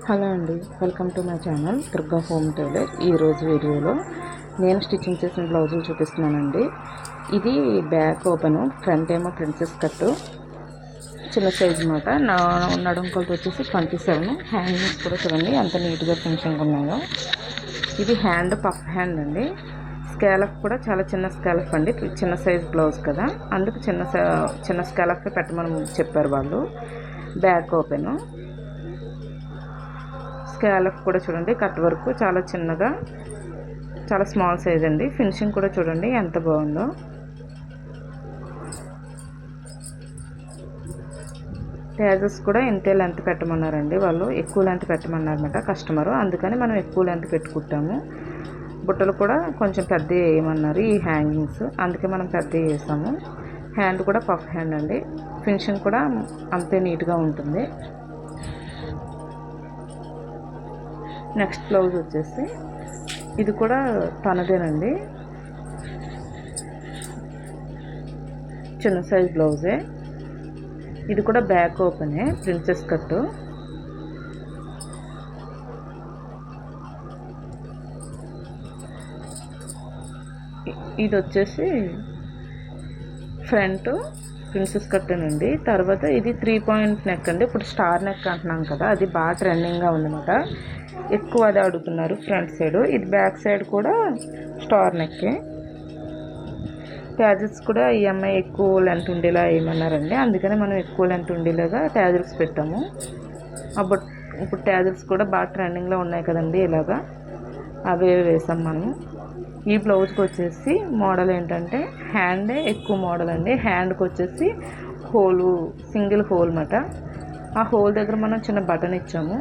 Hello అండి, welcome to my channel Durga home tailor. ఈరోజు వీడియోలో నేను స్టిచ్చింగ్ చేసిన బ్లౌజులు చూపిస్తున్నానండి. ఇది బ్యాక్ ఓపెను, ఫ్రంట్ ఏమో ప్రిన్సెస్ కట్టు, చిన్న సైజ్ అనమాట. నా నడుము కొలత వచ్చేసి 27. హ్యాండ్స్ కూడా చూడండి ఎంత నీట్గా ఫినిషింగ్ ఉన్నాయో. ఇది హ్యాండ్ పఫ్ హ్యాండ్ అండి. స్కాలప్ కూడా చాలా చిన్న స్కాలప్ అండి, చిన్న సైజ్ బ్లౌజ్ కదా, అందుకు చిన్న స్కాలప్ పెట్టమని చెప్పారు వాళ్ళు. బ్యాక్ ఓపెను, స్కాలప్ కూడా చూడండి, కట్ వర్క్ చాలా చిన్నగా, చాలా స్మాల్ సైజ్ అండి. ఫినిషింగ్ కూడా చూడండి ఎంత బాగుందో. ట్యాజెస్ కూడా ఇంతే లెంత్ పెట్టమన్నారండి వాళ్ళు, ఎక్కువ లెంత్ పెట్టమన్నారన్నమాట కస్టమరు, అందుకని మనం ఎక్కువ లెంత్ పెట్టుకుంటాము. బుట్టలు కూడా కొంచెం పెద్ద వేయమన్నారు ఈ హ్యాంగింగ్స్, అందుకే మనం పెద్ద వేసాము. హ్యాండ్ కూడా పఫ్ హ్యాండ్ అండి, ఫినిషింగ్ కూడా అంతే నీట్గా ఉంటుంది. నెక్స్ట్ బ్లౌజ్ వచ్చేసి ఇది కూడా తనదేనండి, చిన్న సైజ్ బ్లౌజే. ఇది కూడా బ్యాక్ ఓపెనే, ప్రిన్సెస్ కట్టు. ఇది వచ్చేసి ఫ్రంట్ ప్రిన్సెస్ కట్టేనండి. తర్వాత ఇది 3 పాయింట్ నెక్ అండి. ఇప్పుడు స్టార్ నెక్ అంటున్నాం కదా, అది బాగా ట్రెండింగ్గా ఉందన్నమాట, ఎక్కువ అది అడుగుతున్నారు ఫ్రంట్ సైడ్. ఇది బ్యాక్ సైడ్ కూడా స్టార్ నెక్కే. ట్యాజిల్స్ కూడా ఈ అమ్మాయి ఎక్కువ లెంత్ ఉండేలా వేయమన్నారండి, అందుకని మనం ఎక్కువ లెంత్ ఉండేలాగా ట్యాజిల్స్ పెట్టాము. ఇప్పుడు ట్యాజిల్స్ కూడా బాగా ట్రెండింగ్లో ఉన్నాయి కదండి, ఇలాగా అవే వేసాం మనం. ఈ బ్లౌజ్కి వచ్చేసి మోడల్ ఏంటంటే హ్యాండే ఎక్కువ మోడల్ అండి. హ్యాండ్కి వచ్చేసి హోలు, సింగిల్ హోల్ అన్నమాట. ఆ హోల్ దగ్గర మనం చిన్న బటన్ ఇచ్చాము.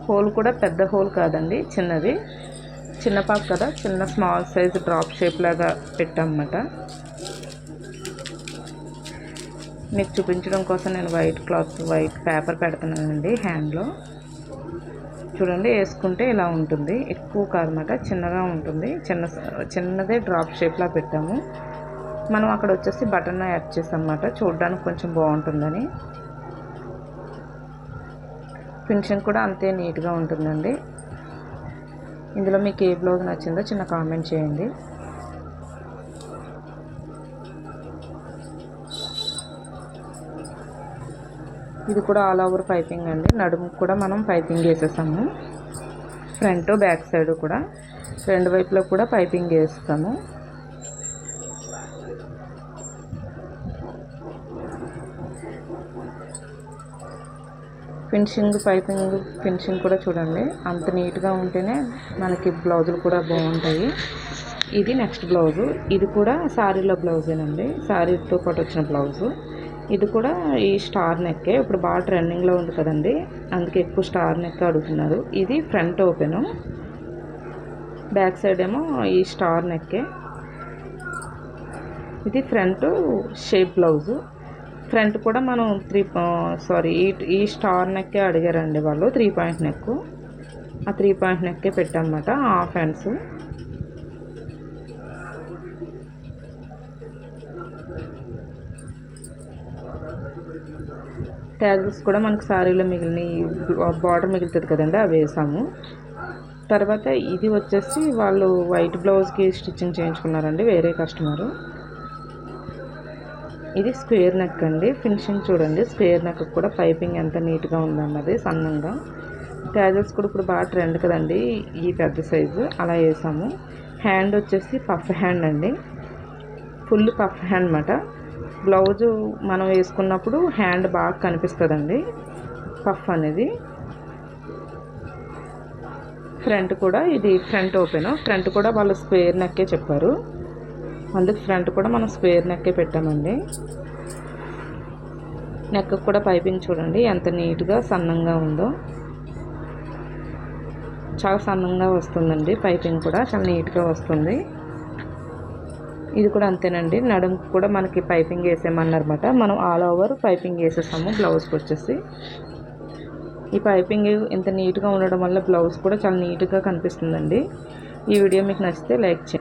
హోల్ కూడా పెద్ద హోల్ కాదండి, చిన్నది. చిన్న పాప కదా, చిన్న స్మాల్ సైజ్ డ్రాప్ షేప్ లాగా పెట్టామన్నమాట. మీకు చూపించడం కోసం నేను వైట్ పేపర్ పెడుతున్నానండి హ్యాండ్లో. చూడండి, వేసుకుంటే ఇలా ఉంటుంది, ఎక్కువ కాదన్నమాట, చిన్నగా ఉంటుంది. చిన్నదే డ్రాప్ షేప్లా పెట్టాము మనం. అక్కడ వచ్చేసి బటన్ యాడ్ చేసాం అన్నమాట, చూడడానికి కొంచెం బాగుంటుందని. ఫినిషింగ్ కూడా అంతే నీట్గా ఉంటుందండి. ఇందులో మీకు ఏ బ్లౌజ్ నచ్చిందో చిన్న కామెంట్ చేయండి. ఇది కూడా ఆల్ ఓవర్ పైపింగ్ అండి. నడుము కూడా మనం పైపింగ్ వేసేసాము, ఫ్రంట్ బ్యాక్ సైడ్ కూడా రెండు వైపులో కూడా పైపింగ్ వేస్తాము. ఫినిషింగ్ కూడా చూడండి అంత నీట్గా ఉంటేనే మనకి బ్లౌజులు కూడా బాగుంటాయి. ఇది నెక్స్ట్ బ్లౌజు, ఇది కూడా శారీలో బ్లౌజేనండి, శారీతో పాటు వచ్చిన బ్లౌజు. ఇది కూడా ఈ స్టార్ నెక్కే, ఇప్పుడు బాగా ట్రెండింగ్లో ఉంది కదండి, అందుకే ఎక్కువ స్టార్ నెక్ అడుగుతున్నారు. ఇది ఫ్రంట్ ఓపెను, బ్యాక్ సైడ్ ఏమో ఈ స్టార్ నెక్కే. ఇది ఫ్రంట్ షేప్ బ్లౌజు. ఫ్రంట్ కూడా మనం ఈ స్టార్ నెక్కే అడిగారండి వాళ్ళు, 3 పాయింట్ నెక్. ఆ 3 పాయింట్ నెక్కే పెట్టామన్నమాట, హాఫ్ హ్యాండ్స్. ట్యాజిల్స్ కూడా మనకు శారీలో మిగిలిన బార్డర్ మిగులుతుంది కదండి, అవి వేసాము. తర్వాత ఇది వచ్చేసి వాళ్ళు వైట్ బ్లౌజ్కి స్టిచ్చింగ్ చేయించుకున్నారండి వేరే కస్టమరు. ఇది స్క్వేర్ నెక్ అండి. ఫినిషింగ్ చూడండి, స్క్వేర్ నెక్ కూడా పైపింగ్ ఎంత నీట్గా ఉందన్నది, సన్నంగా. ట్యాజెస్ కూడా ఇప్పుడు బాగా ట్రెండ్ కదండి, ఈ పెద్ద సైజు అలా వేసాము. హ్యాండ్ వచ్చేసి పఫ్ హ్యాండ్ అండి, ఫుల్ పఫ్ హ్యాండ్ అన్నమాట. బ్లౌజు మనం వేసుకున్నప్పుడు హ్యాండ్ బాగా కనిపిస్తుందండి, పఫ్ అనేది. ఫ్రంట్ కూడా ఇది ఫ్రంట్ ఓపెన్, ఫ్రంట్ కూడా వాళ్ళు స్క్వేర్ నెక్కే చెప్పారు, అందుకు ఫ్రంట్ కూడా మనం స్క్వేర్ నెక్కే పెట్టామండి. నెక్ కూడా పైపింగ్ చూడండి ఎంత నీట్గా సన్నంగా ఉందో, చాలా సన్నంగా వస్తుందండి. పైపింగ్ కూడా చాలా నీట్గా వస్తుంది. ఇది కూడా అంతేనండి, నడుముకు కూడా మనకి పైపింగ్ వేసేయమన్నారన్నమాట, మనం ఆల్ ఓవర్ పైపింగ్ వేసేసాము బ్లౌజ్కి వచ్చేసి. ఈ పైపింగ్ ఇంత నీట్గా ఉండడం వల్ల బ్లౌజ్ కూడా చాలా నీట్గా కనిపిస్తుందండి. ఈ వీడియో మీకు నచ్చితే లైక్ చేయండి.